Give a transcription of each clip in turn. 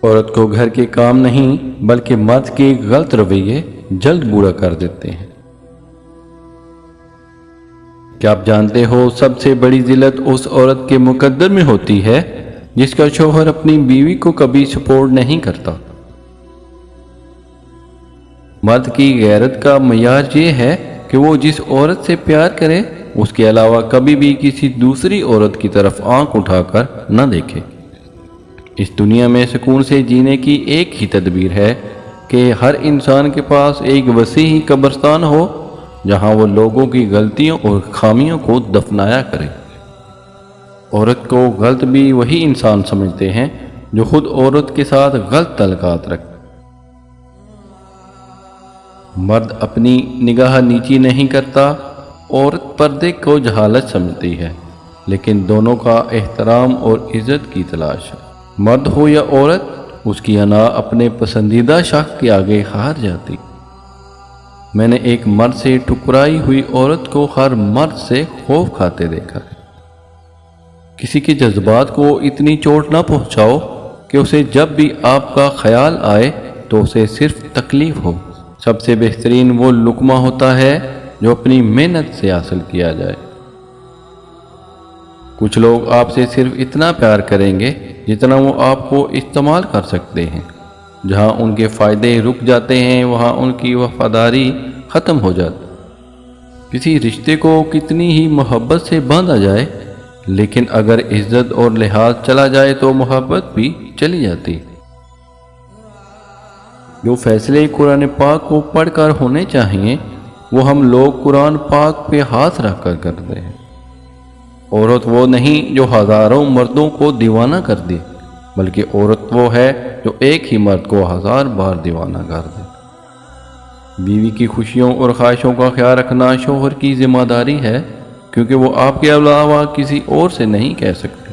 عورت کو گھر کے کام نہیں بلکہ مرد کے غلط رویے جلد بوڑھا کر دیتے ہیں۔ کیا آپ جانتے ہو سب سے بڑی ذلت اس عورت کے مقدر میں ہوتی ہے جس کا شوہر اپنی بیوی کو کبھی سپورٹ نہیں کرتا۔ مرد کی غیرت کا معیار یہ ہے کہ وہ جس عورت سے پیار کرے اس کے علاوہ کبھی بھی کسی دوسری عورت کی طرف آنکھ اٹھا کر نہ دیکھے۔ اس دنیا میں سکون سے جینے کی ایک ہی تدبیر ہے کہ ہر انسان کے پاس ایک وسیع قبرستان ہو جہاں وہ لوگوں کی غلطیوں اور خامیوں کو دفنایا کرے۔ عورت کو غلط بھی وہی انسان سمجھتے ہیں جو خود عورت کے ساتھ غلط تعلقات رکھتے۔ مرد اپنی نگاہ نیچی نہیں کرتا، عورت پردے کو جہالت سمجھتی ہے، لیکن دونوں کا احترام اور عزت کی تلاش ہے۔ مرد ہو یا عورت، اس کی انا اپنے پسندیدہ شخص کے آگے ہار جاتی۔ میں نے ایک مرد سے ٹکرائی ہوئی عورت کو ہر مرد سے خوف کھاتے دیکھا ہے۔ کسی کے جذبات کو اتنی چوٹ نہ پہنچاؤ کہ اسے جب بھی آپ کا خیال آئے تو اسے صرف تکلیف ہو۔ سب سے بہترین وہ لقمہ ہوتا ہے جو اپنی محنت سے حاصل کیا جائے۔ کچھ لوگ آپ سے صرف اتنا پیار کریں گے جتنا وہ آپ کو استعمال کر سکتے ہیں۔ جہاں ان کے فائدے رک جاتے ہیں وہاں ان کی وفاداری ختم ہو جاتی۔ کسی رشتے کو کتنی ہی محبت سے باندھا جائے، لیکن اگر عزت اور لحاظ چلا جائے تو محبت بھی چلی جاتی۔ جو فیصلے قرآن پاک کو پڑھ کر ہونے چاہیے وہ ہم لوگ قرآن پاک پہ ہاتھ رکھ کر کرتے ہیں۔ عورت وہ نہیں جو ہزاروں مردوں کو دیوانہ کر دے، بلکہ عورت وہ ہے جو ایک ہی مرد کو 1000 بار دیوانہ کر دے۔ بیوی کی خوشیوں اور خواہشوں کا خیال رکھنا شوہر کی ذمہ داری ہے، کیونکہ وہ آپ کے علاوہ کسی اور سے نہیں کہہ سکتے۔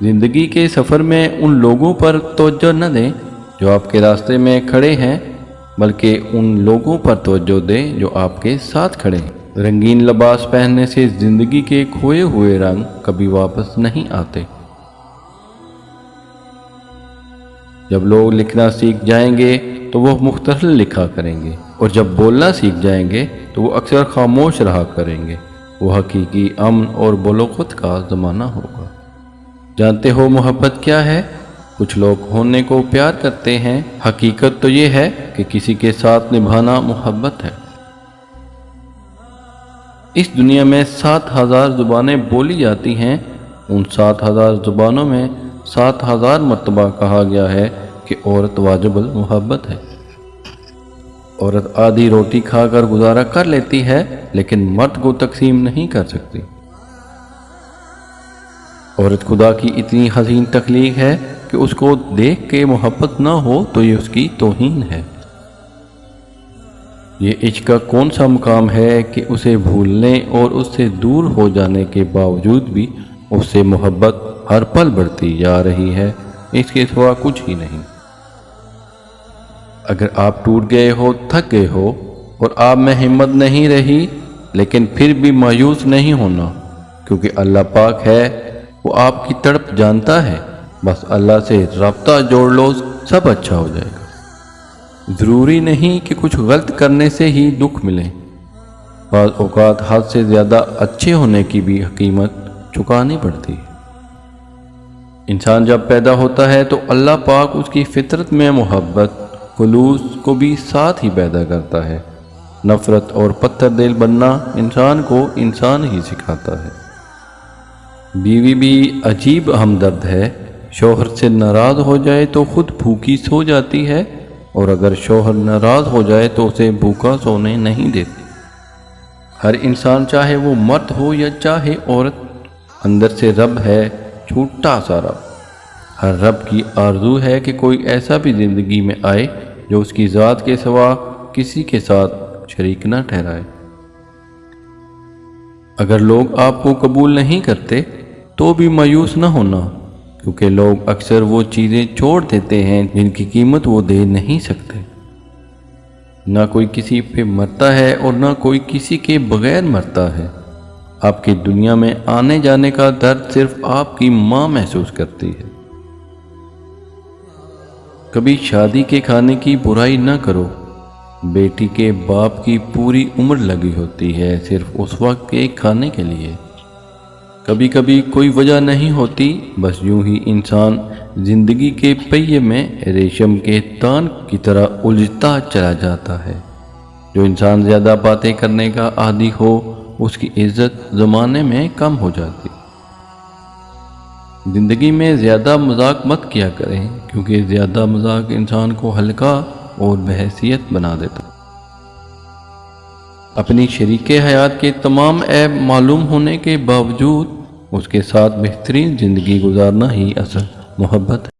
زندگی کے سفر میں ان لوگوں پر توجہ نہ دیں جو آپ کے راستے میں کھڑے ہیں، بلکہ ان لوگوں پر توجہ دیں جو آپ کے ساتھ کھڑے ہیں۔ رنگین لباس پہننے سے زندگی کے کھوئے ہوئے رنگ کبھی واپس نہیں آتے۔ جب لوگ لکھنا سیکھ جائیں گے تو وہ مختصر لکھا کریں گے، اور جب بولنا سیکھ جائیں گے تو وہ اکثر خاموش رہا کریں گے۔ وہ حقیقی امن اور بلوغت کا زمانہ ہوگا۔ جانتے ہو محبت کیا ہے؟ کچھ لوگ ہونے کو پیار کرتے ہیں، حقیقت تو یہ ہے کہ کسی کے ساتھ نبھانا محبت ہے۔ اس دنیا میں 7000 زبانیں بولی جاتی ہیں، ان 7000 زبانوں میں 7000 مرتبہ کہا گیا ہے کہ عورت واجب المحبت ہے۔ عورت آدھی روٹی کھا کر گزارا کر لیتی ہے، لیکن مرد کو تقسیم نہیں کر سکتی۔ عورت خدا کی اتنی حسین تخلیق ہے کہ اس کو دیکھ کے محبت نہ ہو تو یہ اس کی توہین ہے۔ یہ عشق کا کون سا مقام ہے کہ اسے بھولنے اور اس سے دور ہو جانے کے باوجود بھی اس سے محبت ہر پل بڑھتی جا رہی ہے، اس کے سوا کچھ ہی نہیں۔ اگر آپ ٹوٹ گئے ہو، تھک گئے ہو اور آپ میں ہمت نہیں رہی، لیکن پھر بھی مایوس نہیں ہونا، کیونکہ اللہ پاک ہے، وہ آپ کی تڑپ جانتا ہے۔ بس اللہ سے رابطہ جوڑ لو، سب اچھا ہو جائے گا۔ ضروری نہیں کہ کچھ غلط کرنے سے ہی دکھ ملے، بعض اوقات حد سے زیادہ اچھے ہونے کی بھی قیمت چکانی پڑتی ہے۔ انسان جب پیدا ہوتا ہے تو اللہ پاک اس کی فطرت میں محبت، خلوص کو بھی ساتھ ہی پیدا کرتا ہے۔ نفرت اور پتھر دل بننا انسان کو انسان ہی سکھاتا ہے۔ بیوی بھی عجیب ہمدرد ہے، شوہر سے ناراض ہو جائے تو خود بھوکی سو جاتی ہے، اور اگر شوہر ناراض ہو جائے تو اسے بھوکا سونے نہیں دیتی۔ ہر انسان چاہے وہ مرد ہو یا چاہے عورت، اندر سے رب ہے، چھوٹا سا رب۔ ہر رب کی آرزو ہے کہ کوئی ایسا بھی زندگی میں آئے جو اس کی ذات کے سوا کسی کے ساتھ شریک نہ ٹھہرائے۔ اگر لوگ آپ کو قبول نہیں کرتے تو بھی مایوس نہ ہونا، کیونکہ لوگ اکثر وہ چیزیں چھوڑ دیتے ہیں جن کی قیمت وہ دے نہیں سکتے۔ نہ کوئی کسی پہ مرتا ہے اور نہ کوئی کسی کے بغیر مرتا ہے۔ آپ کی دنیا میں آنے جانے کا درد صرف آپ کی ماں محسوس کرتی ہے۔ کبھی شادی کے کھانے کی برائی نہ کرو، بیٹی کے باپ کی پوری عمر لگی ہوتی ہے صرف اس وقت کے کھانے کے لیے۔ کبھی کبھی کوئی وجہ نہیں ہوتی، بس یوں ہی انسان زندگی کے پہیے میں ریشم کے تان کی طرح الجھتا چلا جاتا ہے۔ جو انسان زیادہ باتیں کرنے کا عادی ہو، اس کی عزت زمانے میں کم ہو جاتی۔ زندگی میں زیادہ مذاق مت کیا کریں، کیونکہ زیادہ مذاق انسان کو ہلکا اور بحیثیت بنا دیتا۔ اپنی شریک حیات کے تمام عیب معلوم ہونے کے باوجود اس کے ساتھ بہترین زندگی گزارنا ہی اصل محبت ہے۔